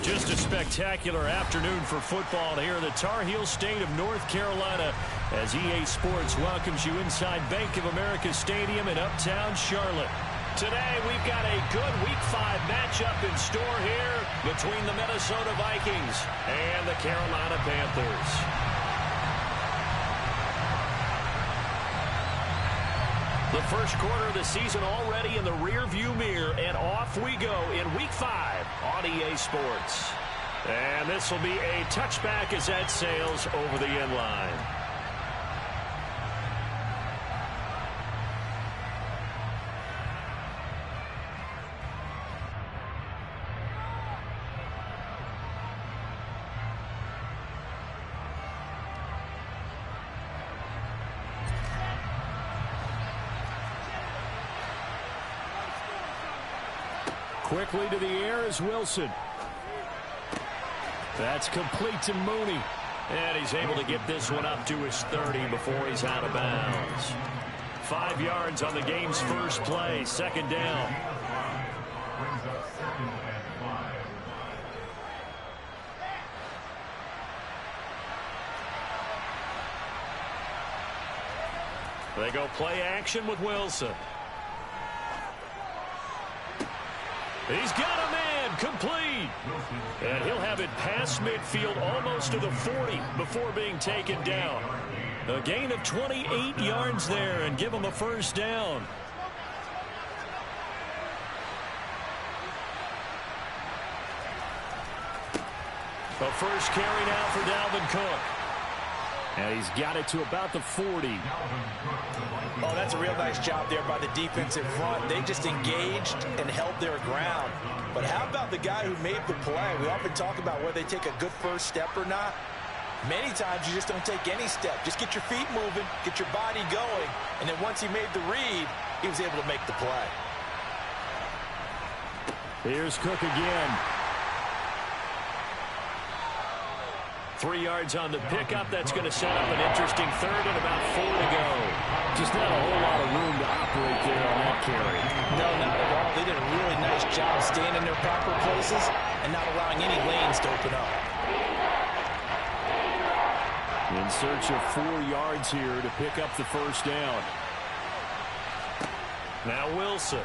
Just a spectacular afternoon for football here in the Tar Heel state of North Carolina as EA Sports welcomes you inside Bank of America Stadium in Uptown Charlotte. Today we've got a good Week 5 matchup in store here between the Minnesota Vikings and the Carolina Panthers. The first quarter of the season already in the rearview mirror, and off we go in Week 5 on EA Sports. And this will be a touchback as that sails over the end line. Quickly to the air is Wilson. That's complete to Mooney. And he's able to get this one up to his 30 before he's out of bounds. 5 yards on the game's first play, second down. They go play action with Wilson. He's got a man, complete. And he'll have it past midfield almost to the 40 before being taken down. A gain of 28 yards there and give him a first down. A first carry now for Dalvin Cook. And he's got it to about the 40. Oh, that's a real nice job there by the defensive front. They just engaged and held their ground. But how about the guy who made the play? We often talk about whether they take a good first step or not. Many times you just don't take any step. Just get your feet moving, get your body going, and then once he made the read, he was able to make the play. Here's Cook again. 3 yards on the pickup. That's going to set up an interesting third and about 4 to go. Just not a whole lot of room to operate there on that carry. No, not at all. They did a really nice job staying in their proper places and not allowing any lanes to open up. In search of 4 yards here to pick up the first down. Now Wilson.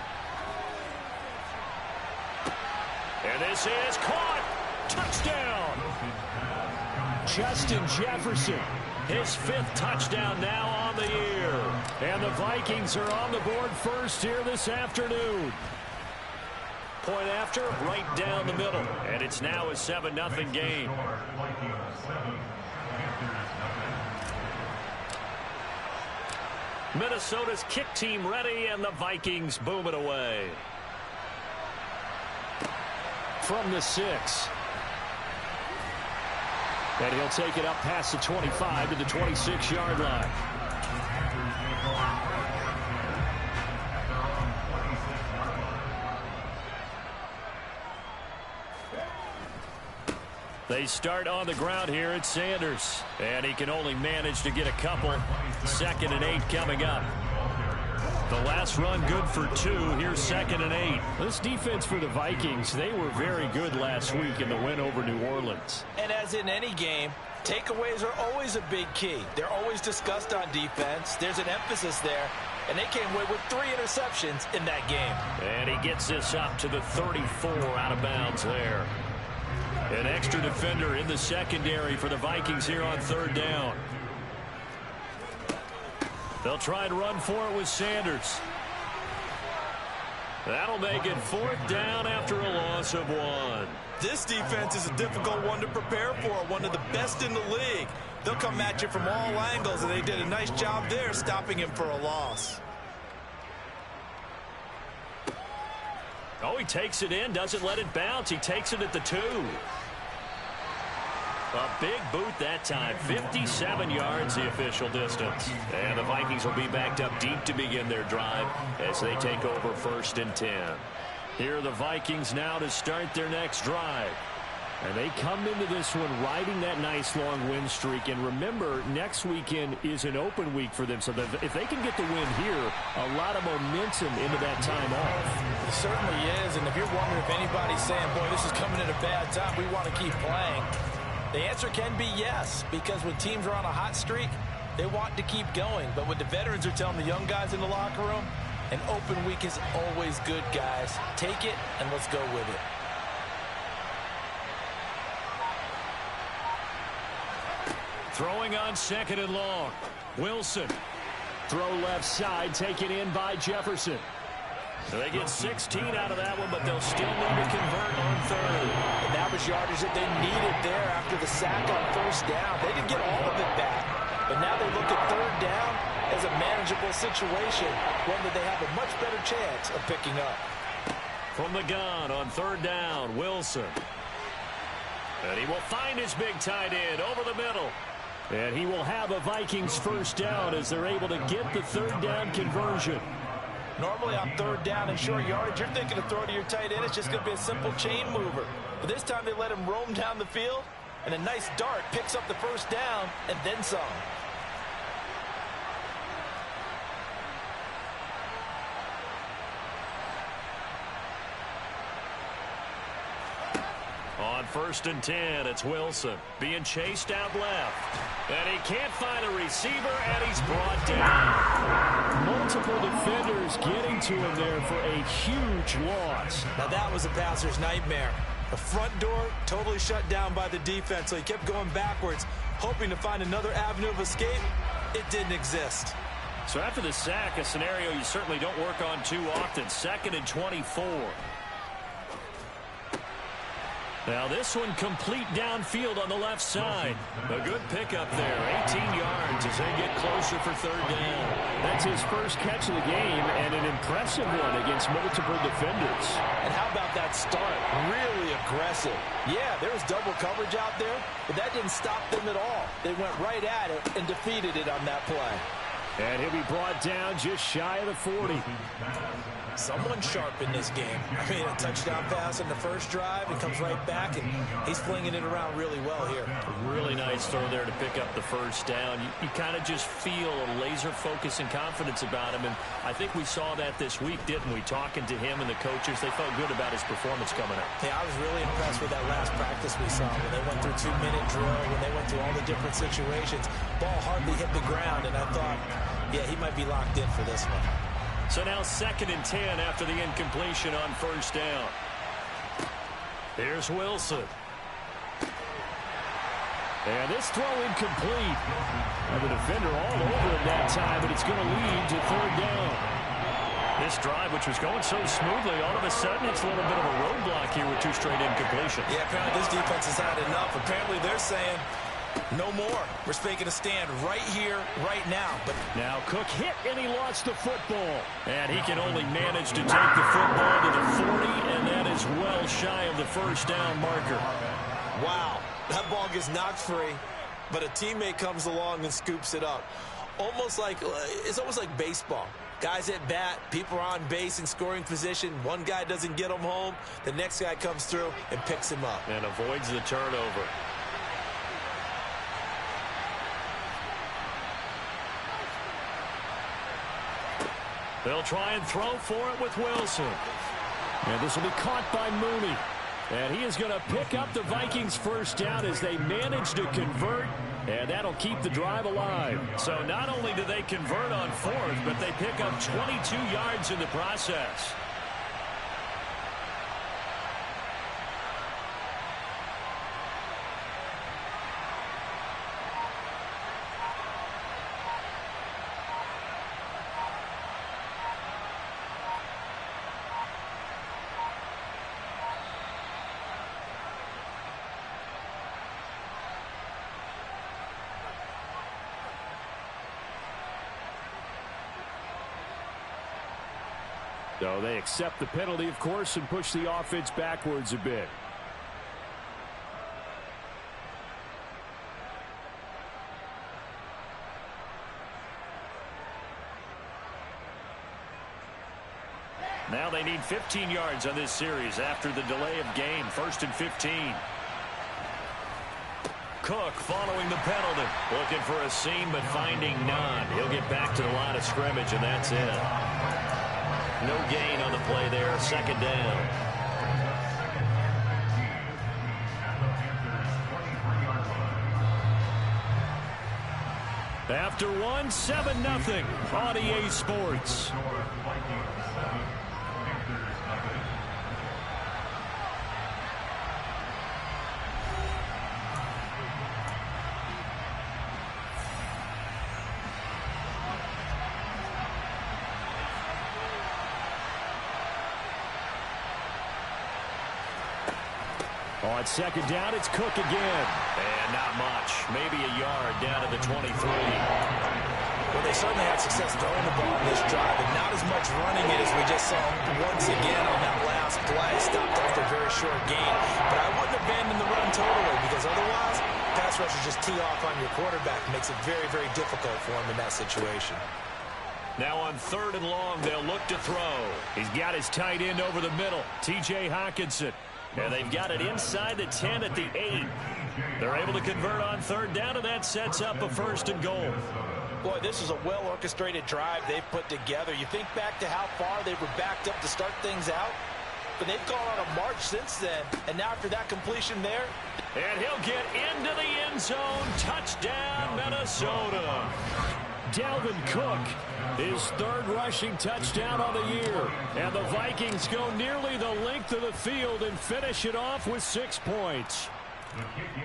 And this is caught. Touchdown. Justin Jefferson, his 5th touchdown now on the year. And the Vikings are on the board first here this afternoon. Point after, right down the middle. And it's now a 7-0 game. Minnesota's kick team ready, and the Vikings boom it away. From the 6. And he'll take it up past the 25 to the 26-yard line. They start on the ground here at Sanders. And he can only manage to get a couple. 2nd and 8 coming up. The last run good for 2. Here's 2nd and 8. This defense for the Vikings, they were very good last week in the win over New Orleans. And as in any game, takeaways are always a big key. They're always discussed on defense. There's an emphasis there. And they came away with 3 interceptions in that game. And he gets this up to the 34 out of bounds there. An extra defender in the secondary for the Vikings here on 3rd down. They'll try and run for it with Sanders. That'll make it 4th down after a loss of 1. This defense is a difficult one to prepare for, one of the best in the league. They'll come at you from all angles, and they did a nice job there stopping him for a loss. Oh, he takes it in, doesn't let it bounce. He takes it at the 2. A big boot that time. 57 yards the official distance. And the Vikings will be backed up deep to begin their drive as they take over 1st and 10. Here are the Vikings now to start their next drive. And they come into this one riding that nice long win streak. And remember, next weekend is an open week for them. So if they can get the win here, a lot of momentum into that time off. It certainly is. And if you're wondering if anybody's saying, boy, this is coming at a bad time, we want to keep playing, the answer can be yes. Because when teams are on a hot streak, they want to keep going. But what the veterans are telling the young guys in the locker room, an open week is always good, guys. Take it and let's go with it. Throwing on second and long. Wilson. Throw left side, taken in by Jefferson. So they get 16 out of that one, but they'll still need to convert on third. And that was yardage that they needed there after the sack on first down. They didn't get all of it back, but now they look at third down as a manageable situation, one that they have a much better chance of picking up. From the gun on third down, Wilson. And he will find his big tight end over the middle. And he will have a Vikings first down as they're able to get the third down conversion. Normally on third down and short yardage, you're thinking of throwing to your tight end. It's just going to be a simple chain mover. But this time they let him roam down the field, and a nice dart picks up the first down and then some. On first and 10, it's Wilson being chased out left. And he can't find a receiver, and he's brought down. Multiple defenders getting to him there for a huge loss. Now that was a passer's nightmare. The front door totally shut down by the defense, so he kept going backwards, hoping to find another avenue of escape. It didn't exist. So after the sack, a scenario you certainly don't work on too often. Second and 24. Now this one complete downfield on the left side. A good pickup there, 18 yards as they get closer for third down. That's his first catch of the game and an impressive one against multiple defenders. And how about that start? Really aggressive. Yeah, there was double coverage out there, but that didn't stop them at all. They went right at it and defeated it on that play. And he'll be brought down just shy of the 40. Someone sharp in this game. I mean, a touchdown pass in the first drive, and comes right back, and he's flinging it around really well here. A really nice throw there to pick up the first down. You kind of just feel a laser focus and confidence about him, and I think we saw that this week, didn't we? Talking to him and the coaches, they felt good about his performance coming up. Yeah, I was really impressed with that last practice we saw when they went through 2-minute drill, when they went through all the different situations. Ball hardly hit the ground, and I thought, yeah, he might be locked in for this one. So now second and 10 after the incompletion on first down. Here's Wilson. And this throw incomplete. And the defender all over him that time, but it's going to lead to third down. This drive, which was going so smoothly, all of a sudden it's a little bit of a roadblock here with two straight incompletions. Yeah, apparently this defense has had enough. Apparently they're saying, no more. We're making a stand right here, right now. But now Cook hit, and he lost the football. And he can only manage to take the football to the 40, and that is well shy of the first down marker. Wow, that ball gets knocked free, but a teammate comes along and scoops it up. It's almost like baseball. Guys at bat, people are on base in scoring position. One guy doesn't get him home. The next guy comes through and picks him up. And avoids the turnover. They'll try and throw for it with Wilson. And this will be caught by Mooney. And he is going to pick up the Vikings first down as they manage to convert. And that'll keep the drive alive. So not only do they convert on fourth, but they pick up 22 yards in the process. So they accept the penalty, of course, and push the offense backwards a bit. Now they need 15 yards on this series after the delay of game. First and 15. Cook following the penalty. Looking for a seam, but finding none. He'll get back to the line of scrimmage, and that's it. No gain on the play there. Second down. After one, 7-0 on EA Sports. On second down, it's Cook again. And not much. Maybe a yard down to the 23. Well, they certainly had success throwing the ball in this drive, and not as much running it as we just saw once again on that last play. Stopped after a very short gain. But I wouldn't abandon the run totally, because otherwise, pass rushers just tee off on your quarterback. It makes it very, very difficult for him in that situation. Now on 3rd and long, they'll look to throw. He's got his tight end over the middle, T.J. Hockenson. And they've got it inside the 10 at the 8. They're able to convert on 3rd down, and that sets up a 1st and goal. Boy, this is a well-orchestrated drive they've put together. You think back to how far they were backed up to start things out, but they've gone on a march since then. And now after that completion there. And he'll get into the end zone. Touchdown, Minnesota. Dalvin Cook, his 3rd rushing touchdown on the year. And the Vikings go nearly the length of the field and finish it off with 6 points.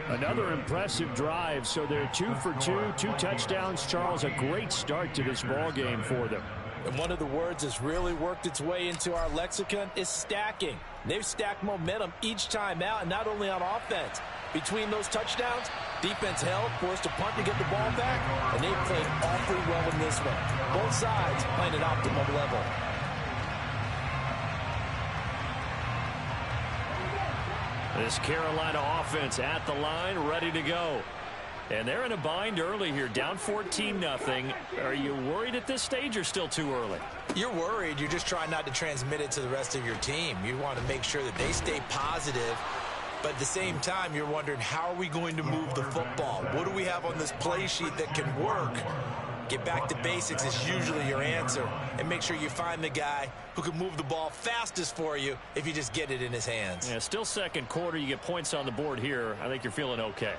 Another impressive drive, so they're 2 for 2, 2 touchdowns. Charles, a great start to this ball game for them. And one of the words that's really worked its way into our lexicon is stacking. They've stacked momentum each time out, and not only on offense. Between those touchdowns, defense held, forced a punt to get the ball back, and they played awfully well in this one. Both sides playing at optimum level. This Carolina offense at the line, ready to go. And they're in a bind early here, down 14-0. Are you worried at this stage or still too early? You're worried. You're just trying not to transmit it to the rest of your team. You want to make sure that they stay positive. But at the same time, you're wondering, how are we going to move the football? What do we have on this play sheet that can work? Get back to basics is usually your answer. And make sure you find the guy who can move the ball fastest for you if you just get it in his hands. Yeah, still second quarter. You get points on the board here. I think you're feeling okay.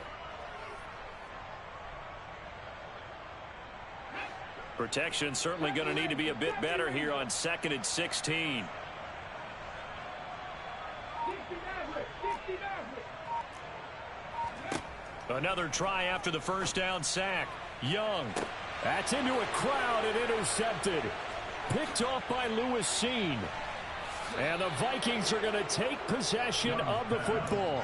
Protection certainly going to need to be a bit better here on 2nd and 16. Another try after the 1st down sack. Young. That's into a crowd and intercepted. Picked off by Lewis Seen. And the Vikings are going to take possession of the football.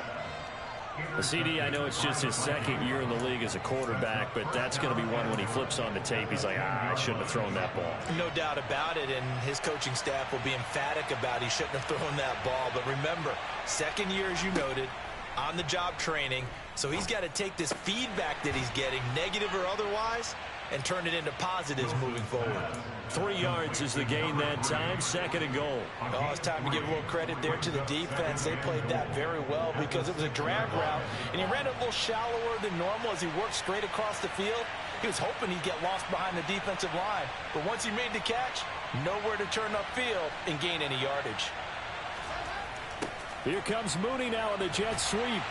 The CD, I know it's just his 2nd year in the league as a quarterback, but that's going to be one when he flips on the tape. He's like, I shouldn't have thrown that ball. No doubt about it, and his coaching staff will be emphatic about he shouldn't have thrown that ball. But remember, 2nd year, as you noted, on-the-job training, so he's got to take this feedback that he's getting, negative or otherwise, and turn it into positives moving forward. 3 yards is the gain that time, 2nd and goal. Oh, it's time to give a little credit there to the defense. They played that very well because it was a drag route, and he ran it a little shallower than normal as he worked straight across the field. He was hoping he'd get lost behind the defensive line, but once he made the catch, nowhere to turn upfield and gain any yardage. Here comes Mooney now on the jet sweep.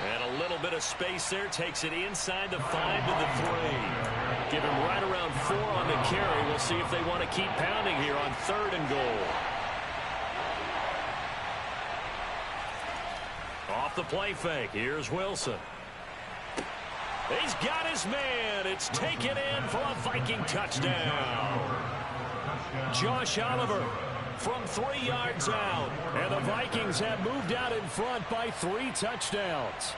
And a little bit of space there, takes it inside the 5 to the 3. Give him right around 4 on the carry. We'll see if they want to keep pounding here on 3rd and goal. Off the play fake, here's Wilson. He's got his man. It's taken in for a Viking touchdown. Josh Oliver from 3 yards out. And the Vikings have moved out in front by 3 touchdowns.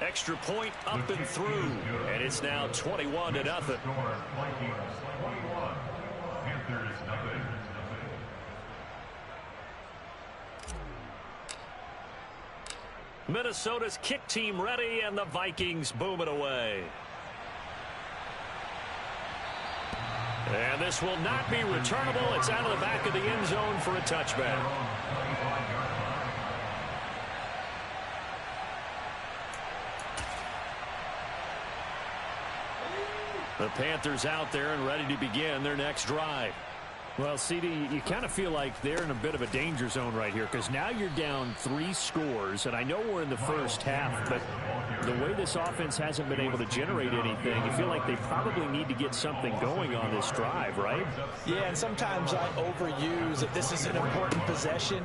Extra point up and through. And it's now 21-0. Minnesota's kick team ready, and the Vikings boom it away. And this will not be returnable. It's out of the back of the end zone for a touchback. The Panthers out there and ready to begin their next drive. Well, CD, you kind of feel like they're in a bit of a danger zone right here because now you're down 3 scores, and I know we're in the first half, but the way this offense hasn't been able to generate anything, you feel like they probably need to get something going on this drive, right? Yeah, and sometimes I overuse that this is an important possession,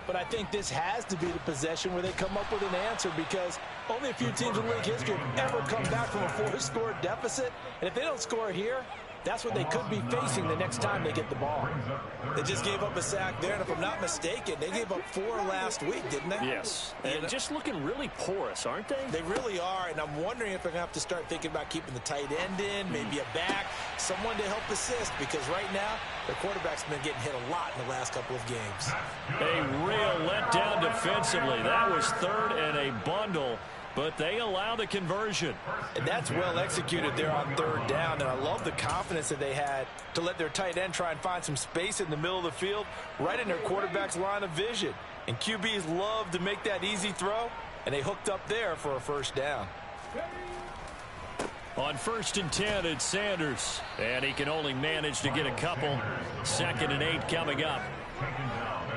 but I think this has to be the possession where they come up with an answer because only a few teams in league history have ever come back from a 4-score deficit, and if they don't score here, that's what they could be facing the next time they get the ball. They just gave up a sack there, and if I'm not mistaken, they gave up 4 last week, didn't they? Yes, and just looking really porous, aren't they? They really are, and I'm wondering if they're going to have to start thinking about keeping the tight end in, maybe a back, someone to help assist, because right now, their quarterback's been getting hit a lot in the last couple of games. A real letdown defensively. That was 3rd and a bundle. But they allow the conversion. And that's well executed there on 3rd down. And I love the confidence that they had to let their tight end try and find some space in the middle of the field, right in their quarterback's line of vision. And QBs love to make that easy throw, and they hooked up there for a 1st down. On 1st and 10, it's Sanders. And he can only manage to get a couple. 2nd and 8 coming up.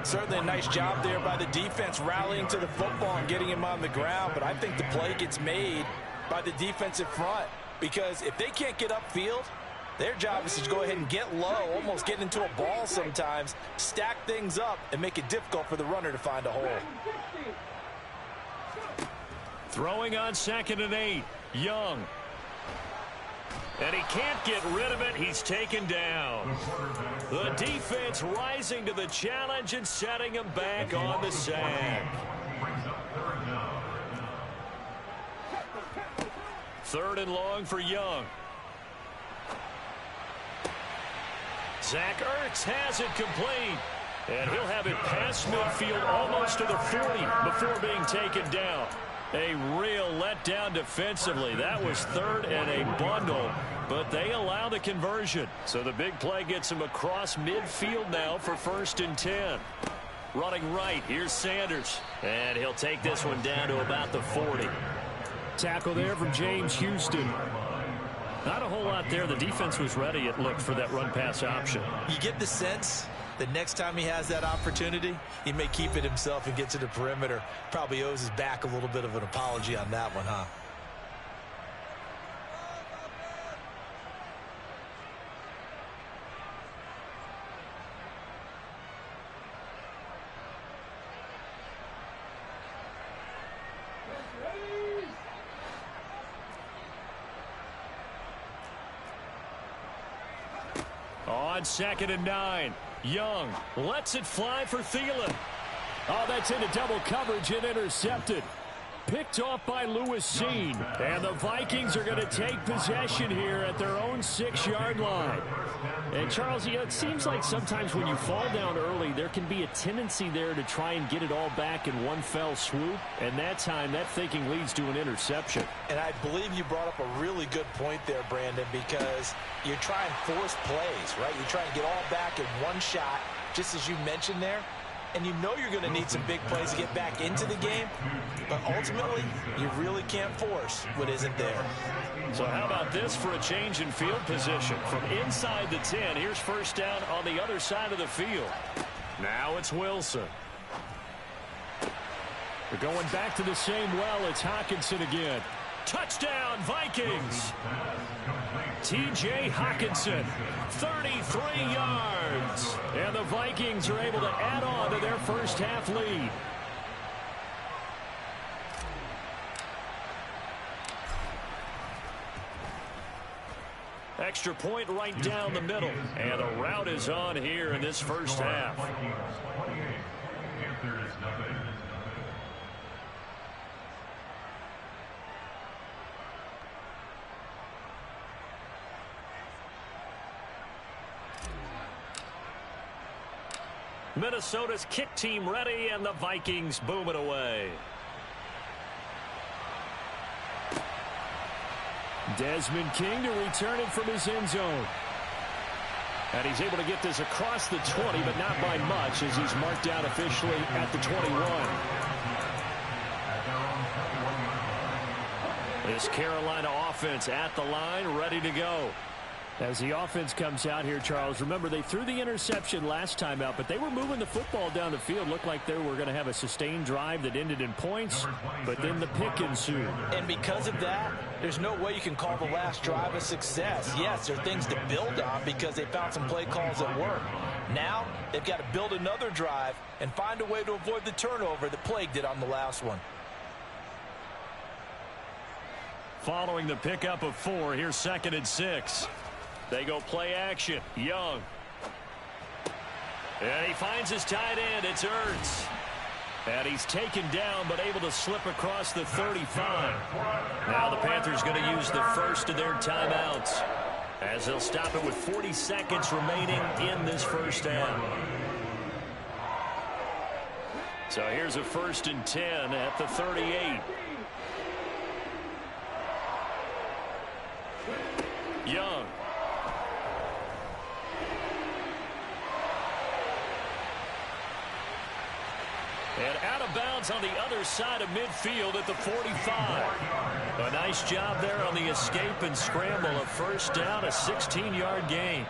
Certainly a nice job there by the defense rallying to the football and getting him on the ground, but I think the play gets made by the defensive front because if they can't get upfield, their job is to go ahead and get low, almost get into a ball sometimes, stack things up, and make it difficult for the runner to find a hole. Throwing on 2nd and 8, Young. And he can't get rid of it. He's taken down. The defense rising to the challenge and setting him back on the sack. 3rd and long for Young. Zach Ertz has it complete. And he'll have it past midfield almost to the 40 before being taken down. A real letdown defensively. That was 3rd and a bundle, but they allow the conversion. So the big play gets him across midfield now for 1st and 10. Running right, here's Sanders. And he'll take this one down to about the 40. Tackle there from James Houston. Not a whole lot there. The defense was ready, it looked, for that run-pass option. You get the sense the next time he has that opportunity, he may keep it himself and get to the perimeter. Probably owes his back a little bit of an apology on that one, huh? On 2nd and 9, Young lets it fly for Thielen. Oh, that's into double coverage and intercepted. Picked off by Lewis Seen. And the Vikings are going to take possession here at their own 6-yard line. And, Charles, you know, it seems like sometimes when you fall down early, there can be a tendency there to try and get it all back in one fell swoop. And that time, that thinking leads to an interception. And I believe you brought up a really good point there, Brandon, because you try and force plays, right? You try and get all back in one shot, just as you mentioned there. And you know you're going to need some big plays to get back into the game. But ultimately, you really can't force what isn't there. So how about this for a change in field position? From inside the 10, here's 1st down on the other side of the field. Now it's Wilson. We're going back to the same well. It's Hockenson again. Touchdown, Vikings. T.J. Hockenson, 33 yards. And the Vikings are able to add on to their first half lead. Extra point right down the middle. And the route is on here in this first half. Minnesota's kick team ready, and the Vikings boom it away. Desmond King to return it from his end zone. And he's able to get this across the 20, but not by much, as he's marked down officially at the 21. This Carolina offense at the line, ready to go. As the offense comes out here, Charles, remember they threw the interception last time out, but they were moving the football down the field. Looked like they were going to have a sustained drive that ended in points, but then the pick ensued. And because of that, there's no way you can call the last drive a success. Yes, there are things to build on because they found some play calls that work. Now they've got to build another drive and find a way to avoid the turnover that plagued it on the last one. Following the pickup of 4, here's 2nd and 6. They go play action. Young. And he finds his tight end. It's Ertz. And he's taken down but able to slip across the 35. Now the Panthers going to use the first of their timeouts, as they'll stop it with 40 seconds remaining in this first half. So here's a 1st and 10 at the 38. Young. And out of bounds on the other side of midfield at the 45. A nice job there on the escape and scramble. A first down, a 16-yard gain.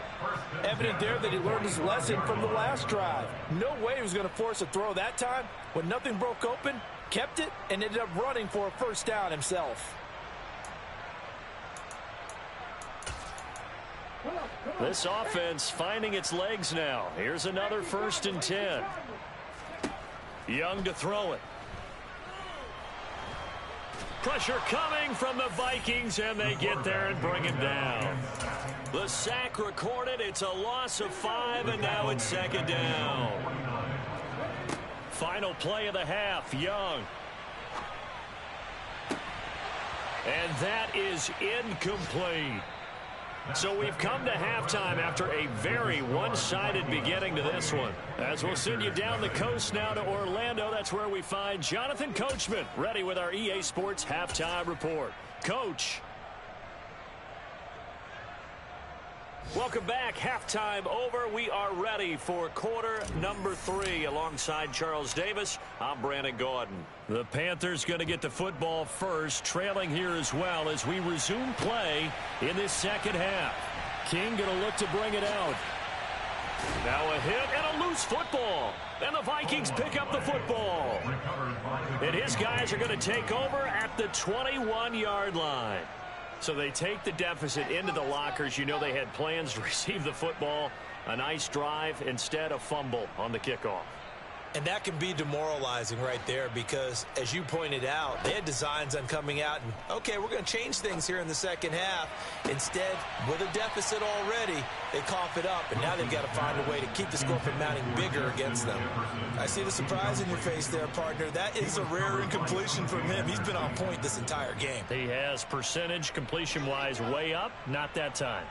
Evident there that he learned his lesson from the last drive. No way he was going to force a throw that time. When nothing broke open, kept it, and ended up running for a first down himself. This offense finding its legs now. Here's another 1st and 10. Young to throw it. Pressure coming from the Vikings, and they get there and bring him down. The sack recorded. It's a loss of 5, and now it's 2nd down. Final play of the half. Young. And that is incomplete. So we've come to halftime after a very one-sided beginning to this one. As we'll send you down the coast now to Orlando, that's where we find Jonathan Coachman, ready with our EA Sports Halftime Report. Coach. Welcome back. Halftime over. We are ready for quarter number 3. Alongside Charles Davis, I'm Brandon Gaudin. The Panthers going to get the football first, trailing here as well as we resume play in this second half. King going to look to bring it out. Now a hit and a loose football. And the Vikings pick up the football. And his guys are going to take over at the 21-yard line. So they take the deficit into the lockers. You know they had plans to receive the football. A nice drive, instead a fumble on the kickoff. And that can be demoralizing right there because, as you pointed out, they had designs on coming out and, okay, we're going to change things here in the second half. Instead, with a deficit already, they cough it up, and now they've got to find a way to keep the score from mounting bigger against them. I see the surprise in your face there, partner. That is a rare incompletion from him. He's been on point this entire game. He has percentage completion-wise way up, not that time.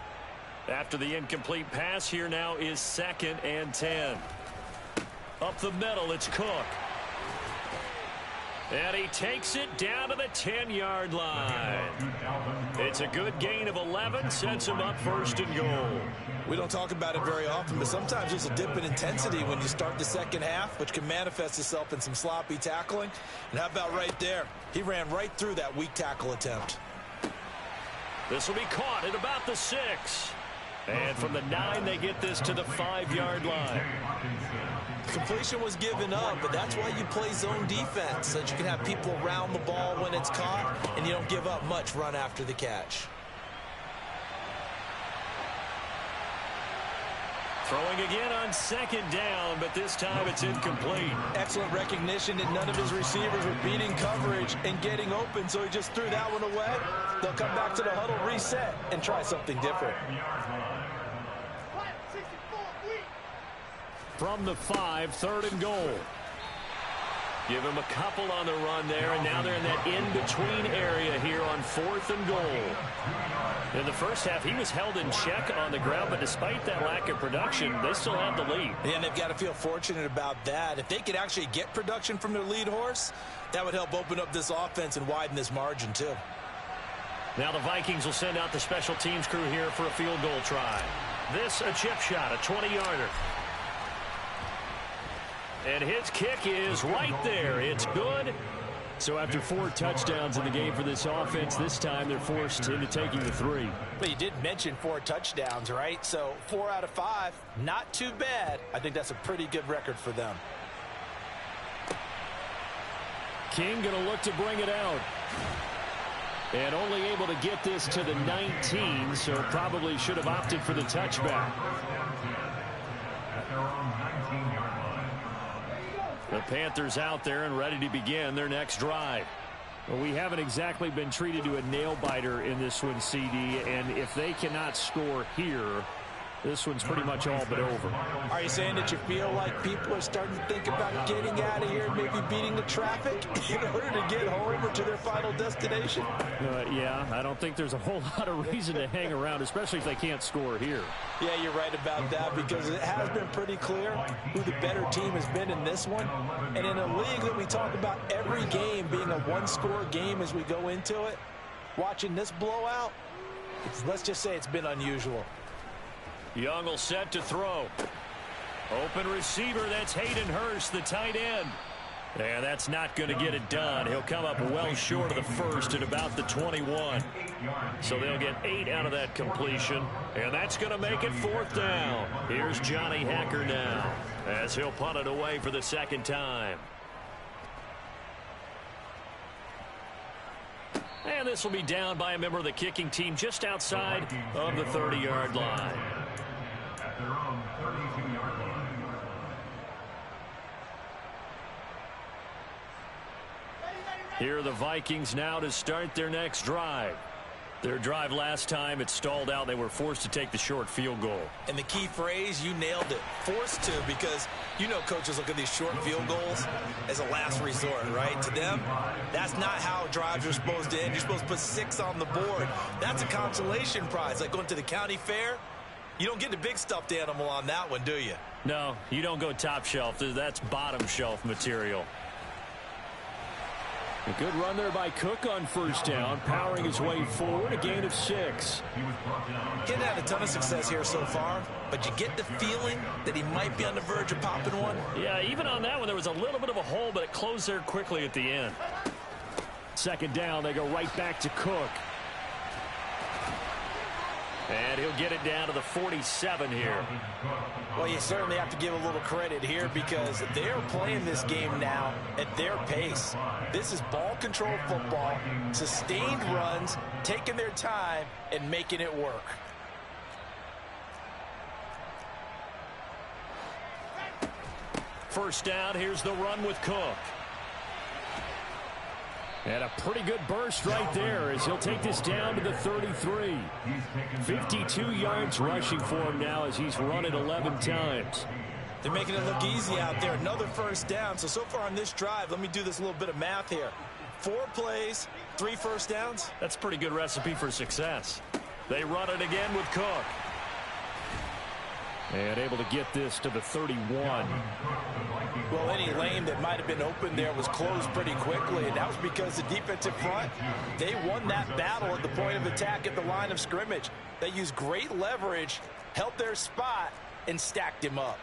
After the incomplete pass, here now is 2nd and 10. Up the middle, it's Cook. And he takes it down to the 10-yard line. It's a good gain of 11, sets him up 1st and goal. We don't talk about it very often, but sometimes there's a dip in intensity when you start the second half, which can manifest itself in some sloppy tackling. And how about right there? He ran right through that weak tackle attempt. This will be caught at about the 6. And from the 9, they get this to the 5-yard line. Completion was given up, but that's why you play zone defense, so that you can have people around the ball when it's caught, and you don't give up much run after the catch. Throwing again on 2nd down, but this time it's incomplete. Excellent recognition that none of his receivers were beating coverage and getting open, so he just threw that one away. They'll come back to the huddle, reset, and try something different. From the 5, 3rd and goal. Give him a couple on the run there, and now they're in that in-between area here on 4th and goal. In the first half, he was held in check on the ground, but despite that lack of production, they still have the lead. And they've got to feel fortunate about that. If they could actually get production from their lead horse, that would help open up this offense and widen this margin too. Now the Vikings will send out the special teams crew here for a field goal try. This a chip shot, a 20-yarder. And his kick is right there. It's good. So after 4 touchdowns in the game for this offense, this time they're forced into taking the 3. But you did mention 4 touchdowns, right? So 4 out of 5, not too bad. I think that's a pretty good record for them. King going to look to bring it out. And only able to get this to the 19, so probably should have opted for the touchback. The Panthers out there and ready to begin their next drive. Well, we haven't exactly been treated to a nail-biter in this one, CD, and if they cannot score here, this one's pretty much all but over. Are you saying that you feel like people are starting to think about getting out of here, maybe beating the traffic in order to get home or to their final destination? Yeah, I don't think there's a whole lot of reason to hang around, especially if they can't score here. Yeah, you're right about that, because it has been pretty clear who the better team has been in this one. And in a league that we talk about every game being a one-score game as we go into it, watching this blowout, let's just say it's been unusual. Young will set to throw. Open receiver, that's Hayden Hurst, the tight end. And that's not going to get it done. He'll come up well short of the first at about the 21. So they'll get 8 out of that completion. And that's going to make it 4th down. Here's Johnny Hacker now as he'll punt it away for the second time. And this will be down by a member of the kicking team just outside of the 30-yard line. At their own 32-yard line. Here are the Vikings now to start their next drive. Their drive last time, it stalled out. They were forced to take the short field goal. And the key phrase, you nailed it, forced to, because you know coaches look at these short field goals as a last resort, right? To them, that's not how drives are supposed to end. You're supposed to put 6 on the board. That's a consolation prize, like going to the county fair. You don't get the big stuffed animal on that one, do you? No, you don't go top shelf. That's bottom shelf material. A good run there by Cook on first down, powering his way forward, a gain of 6. He hadn't had a ton of success here so far, but you get the feeling that he might be on the verge of popping one. Yeah, even on that one, there was a little bit of a hole, but it closed there quickly at the end. Second down, they go right back to Cook. And he'll get it down to the 47 here. Well, you certainly have to give a little credit here, because they're playing this game now at their pace. This is ball control football, sustained runs, taking their time and making it work. First down, here's the run with Cook. And a pretty good burst right there as he'll take this down to the 33. 52 yards rushing for him now as he's run it 11 times. They're making it look easy out there. Another first down. So far on this drive, let me do this little bit of math here. 4 plays, 3 first downs. That's a pretty good recipe for success. They run it again with Cook. And able to get this to the 31. Well, any lane that might have been open there was closed pretty quickly, and that was because the defensive front, they won that battle at the point of attack at the line of scrimmage. They used great leverage, held their spot, and stacked him up.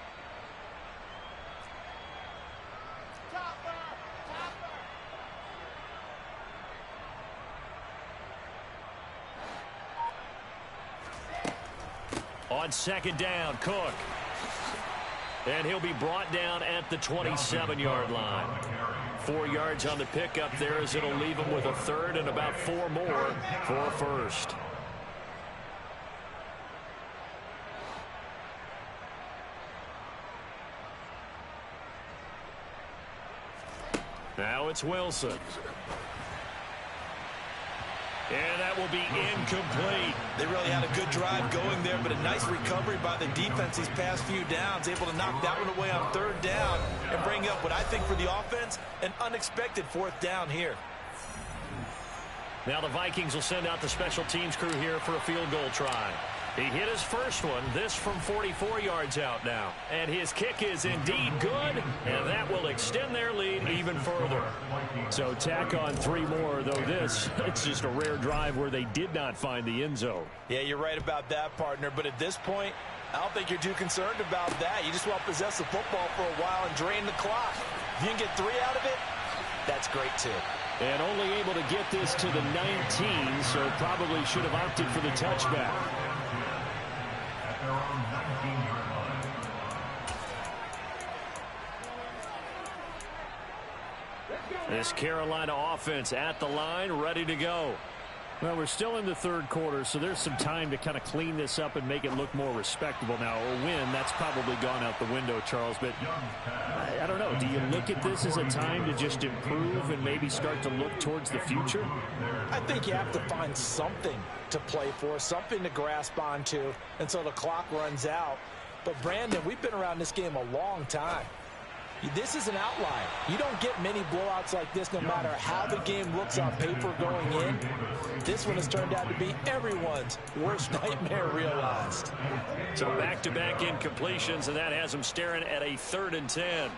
On second down, Cook. And he'll be brought down at the 27-yard line. 4 yards on the pickup there, as it'll leave him with a third and about 4 more for a first. Now it's Wilson. And that will be incomplete. They really had a good drive going there, but a nice recovery by the defense these past few downs, able to knock that one away on third down and bring up what I think for the offense, an unexpected 4th down here. Now the Vikings will send out the special teams crew here for a field goal try. He hit his first one, this from 44 yards out now. And his kick is indeed good, and that will extend their lead even further. So tack on 3 more, though this, it's just a rare drive where they did not find the end zone. Yeah, you're right about that, partner. But at this point, I don't think you're too concerned about that. You just want to possess the football for a while and drain the clock. If you can get 3 out of it, that's great, too. And only able to get this to the 19, so probably should have opted for the touchback. This Carolina offense at the line, ready to go. Well, we're still in the third quarter, so there's some time to kind of clean this up and make it look more respectable. Now, a win, that's probably gone out the window, Charles, but I don't know. Do you look at this as a time to just improve and maybe start to look towards the future? I think you have to find something to play for, something to grasp onto until the clock runs out. But, Brandon, we've been around this game a long time. This is an outlier. You don't get many blowouts like this no matter how the game looks on paper going in. This one has turned out to be everyone's worst nightmare realized. So back-to-back incompletions, and that has them staring at a 3rd and 10.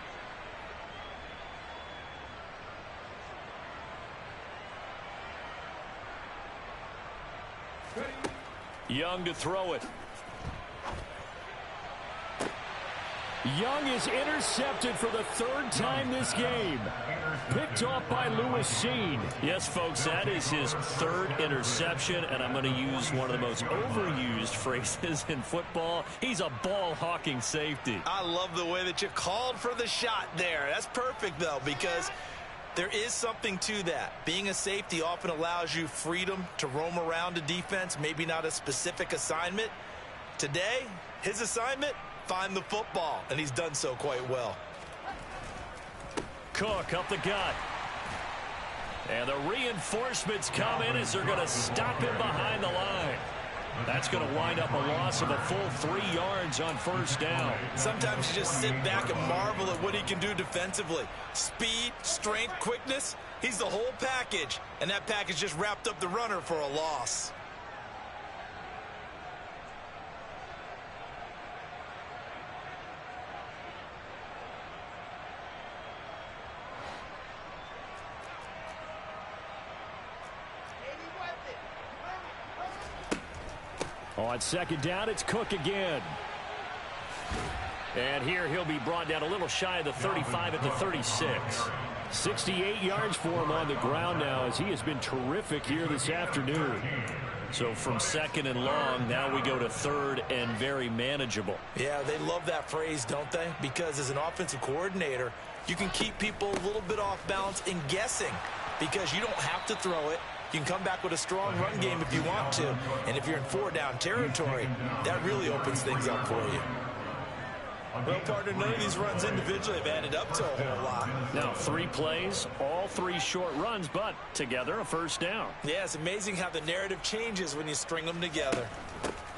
Young to throw it. Young is intercepted for the 3rd time this game. Picked off by Lewis Sheen. Yes, folks, that is his 3rd interception, and I'm going to use one of the most overused phrases in football. He's a ball-hawking safety. I love the way that you called for the shot there. That's perfect, though, because there is something to that. Being a safety often allows you freedom to roam around a defense, maybe not a specific assignment. Today, his assignment, find the football, and he's done so quite well. Cook up the gut. And the reinforcements come in as they're going to stop him behind the line. That's going to wind up a loss of a full 3 yards on 1st down. Sometimes you just sit back and marvel at what he can do defensively. Speed, strength, quickness, he's the whole package. And that package just wrapped up the runner for a loss. On 2nd down, it's Cook again. And here he'll be brought down a little shy of the 35 at the 36. 68 yards for him on the ground now as he has been terrific here this afternoon. So from 2nd and long, now we go to 3rd and very manageable. Yeah, they love that phrase, don't they? Because as an offensive coordinator, you can keep people a little bit off balance and guessing because you don't have to throw it. You can come back with a strong run game if you want to. And if you're in 4-down territory, that really opens things up for you. Well, partner, none of these runs individually have added up to a whole lot. Now, 3 plays, all 3 short runs, but together a 1st down. Yeah, it's amazing how the narrative changes when you string them together.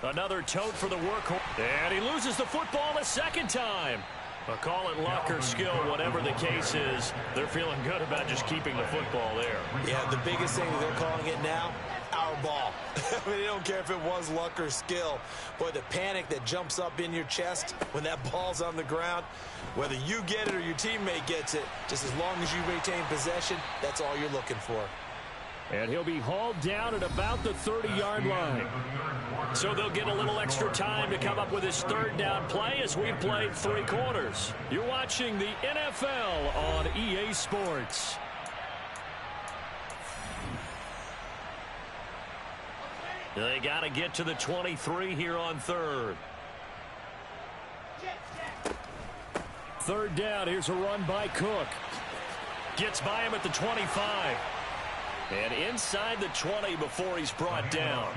Another tote for the workhorse. And he loses the football a 2nd time. But call it luck or skill, whatever the case is, they're feeling good about just keeping the football there. Yeah, the biggest thing that they're calling it now, our ball. I mean, they don't care if it was luck or skill. Boy, the panic that jumps up in your chest when that ball's on the ground, whether you get it or your teammate gets it, just as long as you retain possession, that's all you're looking for. And he'll be hauled down at about the 30-yard line. So they'll get a little extra time to come up with his 3rd down play as we've played 3 quarters. You're watching the NFL on EA Sports. They got to get to the 23 here on 3rd. 3rd down, here's a run by Cook. Gets by him at the 25. And inside the 20 before he's brought down.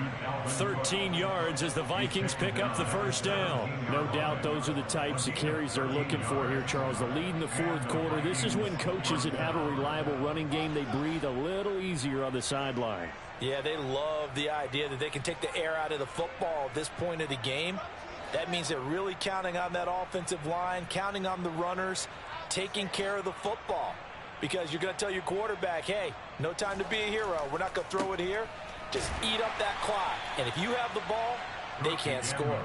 13 yards as the Vikings pick up the 1st down. No doubt those are the types of carries they're looking for here, Charles. The lead in the 4th quarter. This is when coaches that have a reliable running game, they breathe a little easier on the sideline. Yeah, they love the idea that they can take the air out of the football at this point of the game. That means they're really counting on that offensive line, counting on the runners, taking care of the football. Because you're going to tell your quarterback, hey, no time to be a hero. We're not going to throw it here. Just eat up that clock. And if you have the ball, they can't score.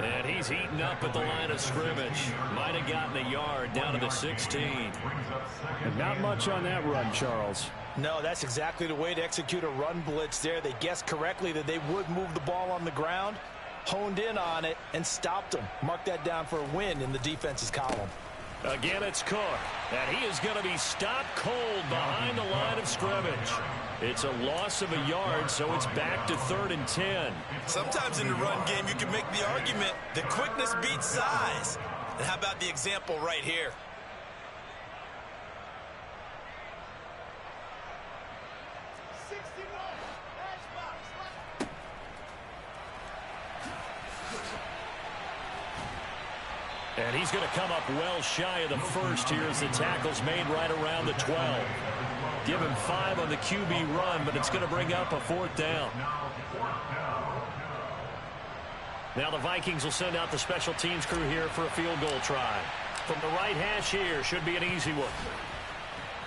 And he's eaten up at the line of scrimmage. Might have gotten a yard down to the 16. And not much on that run, Charles. No, that's exactly the way to execute a run blitz there. They guessed correctly that they would move the ball on the ground, honed in on it, and stopped them. Mark that down for a win in the defense's column. Again, it's Cook, and he is going to be stopped cold behind the line of scrimmage. It's a loss of a yard, so it's back to 3rd and 10. Sometimes in the run game, you can make the argument that quickness beats size. And how about the example right here? And he's going to come up well shy of the first here as the tackle's made right around the 12. Give him 5 on the QB run, but it's going to bring up a 4th down. Now the Vikings will send out the special teams crew here for a field goal try. From the right hash here, should be an easy one.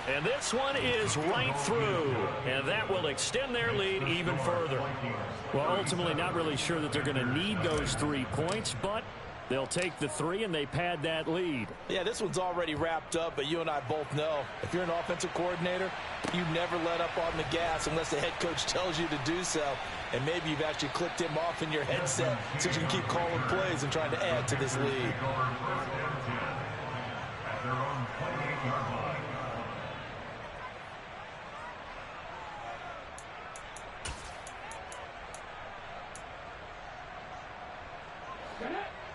And this one is right through, and that will extend their lead even further. Well, ultimately not really sure that they're going to need those 3 points, but they'll take the 3 and they pad that lead. Yeah, this one's already wrapped up, but you and I both know if you're an offensive coordinator, you never let up on the gas unless the head coach tells you to do so. And maybe you've actually clicked him off in your headset so you can keep calling plays and trying to add to this lead.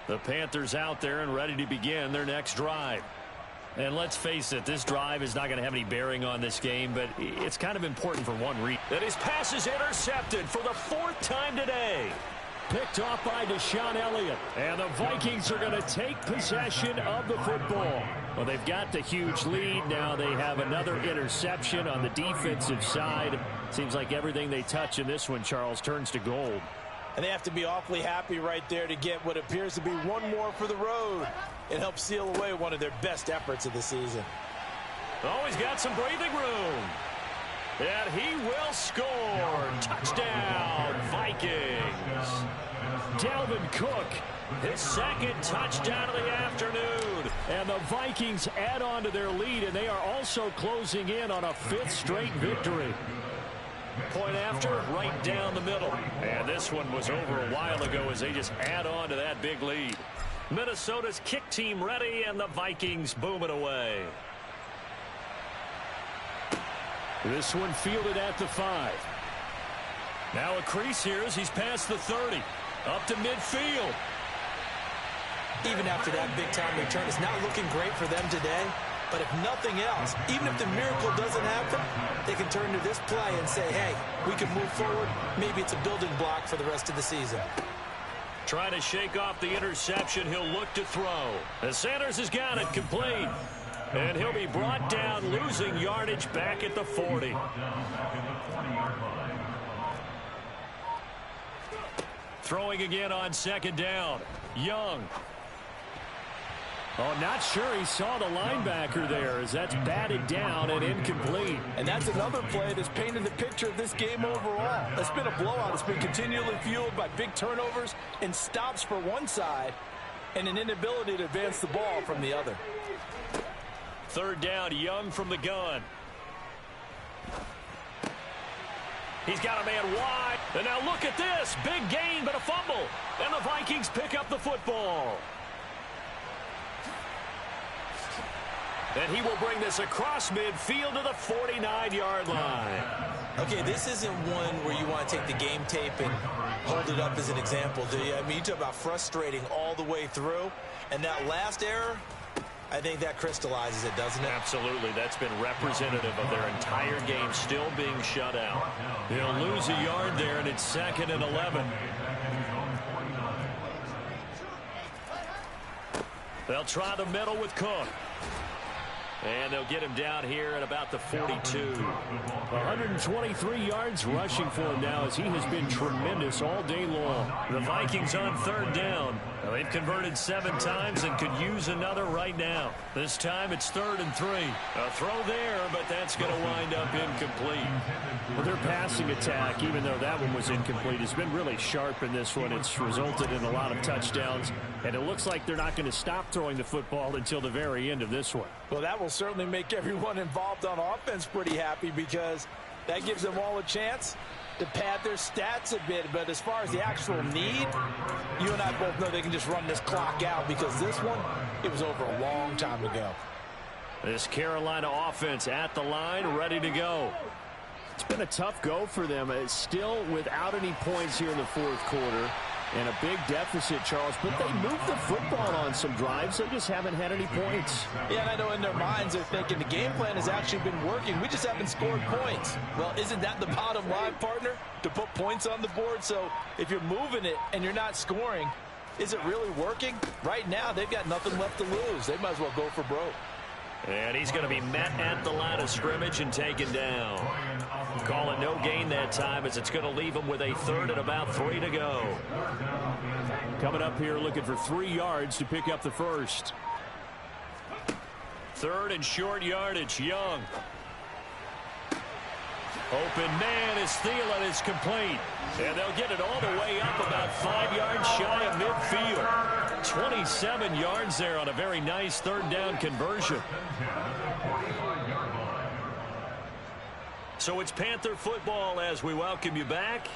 The Panthers out there and ready to begin their next drive. And let's face it, this drive is not going to have any bearing on this game, but it's kind of important for one reason. That his pass is intercepted for the 4th time today. Picked off by Deshaun Elliott. And the Vikings are going to take possession of the football. Well, they've got the huge lead. Now they have another interception on the defensive side. Seems like everything they touch in this one, Charles, turns to gold. And they have to be awfully happy right there to get what appears to be one more for the road. It helps seal away one of their best efforts of the season. Oh, he's got some breathing room. And he will score. Touchdown, Vikings. Dalvin Cook, his 2nd touchdown of the afternoon. And the Vikings add on to their lead, and they are also closing in on a 5th straight victory. Point after, right down the middle. And this one was over a while ago as they just add on to that big lead. Minnesota's kick team ready, and the Vikings boom it away. This one fielded at the 5. Now a crease here as he's past the 30. Up to midfield. Even after that big-time return, it's not looking great for them today. But if nothing else, even if the miracle doesn't happen, they can turn to this play and say, hey, we can move forward. Maybe it's a building block for the rest of the season. Trying to shake off the interception. He'll look to throw. And Sanders has got it complete. And he'll be brought down, losing yardage back at the 40. Throwing again on 2nd down. Young. Oh, not sure he saw the linebacker there as that's batted down and incomplete. And that's another play that's painted the picture of this game overall. It's been a blowout. It's been continually fueled by big turnovers and stops for one side and an inability to advance the ball from the other. 3rd down, Young from the gun. He's got a man wide. And now look at this. Big gain, but a fumble. And the Vikings pick up the football. And he will bring this across midfield to the 49-yard line. Okay, this isn't one where you want to take the game tape and hold it up as an example, do you? I mean, you talk about frustrating all the way through. And that last error, I think that crystallizes it, doesn't it? Absolutely. That's been representative of their entire game still being shut out. He'll lose a yard there, and it's 2nd and 11. They'll try the middle with Cook. And they'll get him down here at about the 42. 123 yards rushing for him now as he has been tremendous all day long. The Vikings on 3rd down. Well, they've converted 7 times and could use another right now. This time it's 3rd and 3. A throw there, but that's going to wind up incomplete. Well, their passing attack, even though that one was incomplete, has been really sharp in this one. It's resulted in a lot of touchdowns, and it looks like they're not going to stop throwing the football until the very end of this one. Well, that will certainly make everyone involved on offense pretty happy because that gives them all a chance to pad their stats a bit. But as far as the actual need, you and I both know they can just run this clock out because this one, it was over a long time ago. This Carolina offense at the line, ready to go. It's been a tough go for them. It's still without any points here in the 4th quarter. And a big deficit, Charles, but they moved the football on some drives. They just haven't had any points. Yeah, and I know in their minds they're thinking the game plan has actually been working. We just haven't scored points. Well, isn't that the bottom line, partner? To put points on the board? So if you're moving it and you're not scoring, is it really working? Right now, they've got nothing left to lose. They might as well go for broke. And he's going to be met at the line of scrimmage and taken down. Call it no gain that time as it's going to leave him with a 3rd and about 3 to go. Coming up here looking for 3 yards to pick up the first. 3rd and short yardage. Young. Open man is Thielen. It's complete. And they'll get it all the way up about 5 yards shy of midfield. 27 yards there on a very nice 3rd down conversion. So it's Panther football as we welcome you back.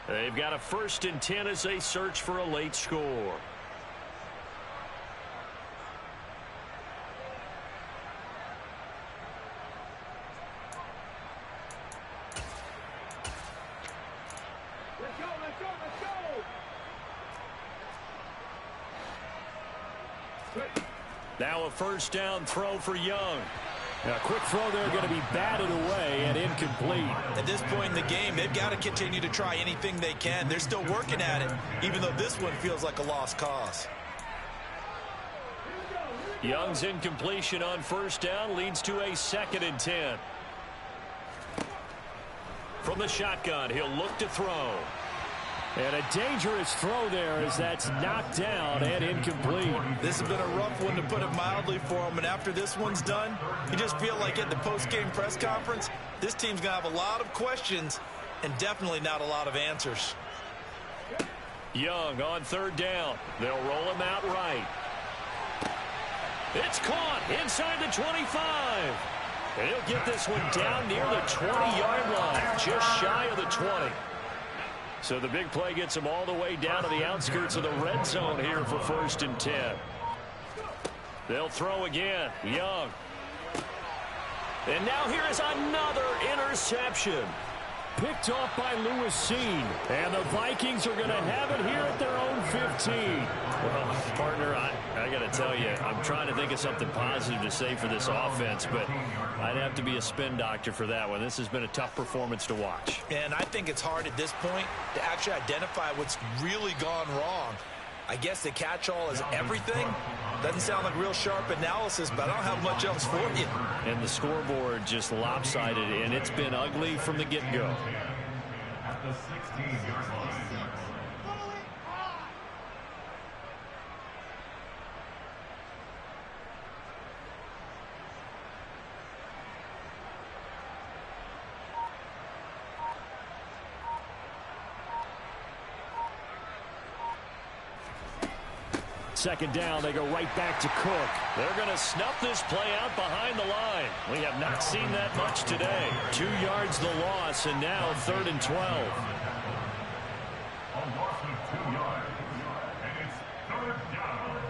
They've got a 1st and 10 as they search for a late score. Now a 1st down throw for Young. A quick throw there going to be batted away and incomplete. At this point in the game, they've got to continue to try anything they can. They're still working at it, even though this one feels like a lost cause. Young's incompletion on 1st down leads to a 2nd and 10. From the shotgun, he'll look to throw. And a dangerous throw there as that's knocked down and incomplete. This has been a rough one, to put it mildly, for him. And after this one's done, you just feel like at the post-game press conference, this team's going to have a lot of questions and definitely not a lot of answers. Young on 3rd down. They'll roll him out right. It's caught inside the 25. And he'll get this one down near the 20-yard line, just shy of the 20. So the big play gets him all the way down to the outskirts of the red zone here for 1st and 10. They'll throw again. Young. And now here is another interception. Picked off by Lewis Seen. And the Vikings are going to have it here at their own 15. Well, partner, I got to tell you, I'm trying to think of something positive to say for this offense, but I'd have to be a spin doctor for that one. This has been a tough performance to watch. And I think it's hard at this point to actually identify what's really gone wrong. I guess the catch-all is everything. Doesn't sound like real sharp analysis, but I don't have much else for you. And the scoreboard just lopsided, and it's been ugly from the get-go. At the 16-yard line. Second down, they go right back to Cook. They're going to snuff this play out behind the line. We have not seen that much today. 2 yards the loss, and now 3rd and 12. A loss of 2 yards, and it's 3rd down.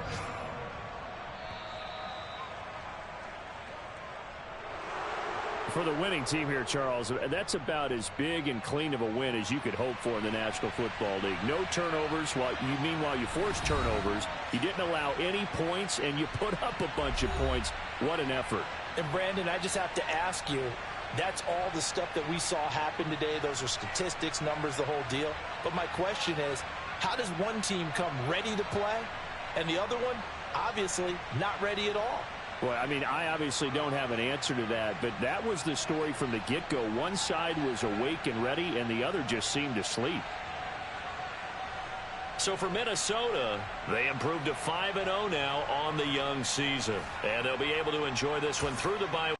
For the winning team here, Charles, that's about as big and clean of a win as you could hope for in the National Football League. No turnovers. Meanwhile, you forced turnovers. You didn't allow any points, and you put up a bunch of points. What an effort. And, Brandon, I just have to ask you, that's all the stuff that we saw happen today. Those are statistics, numbers, the whole deal. But my question is, how does one team come ready to play, and the other one, obviously, not ready at all? Well, I mean, I obviously don't have an answer to that, but that was the story from the get-go. One side was awake and ready, and the other just seemed to sleep. So for Minnesota, they improved to 5-0 now on the young season. And they'll be able to enjoy this one through the bye.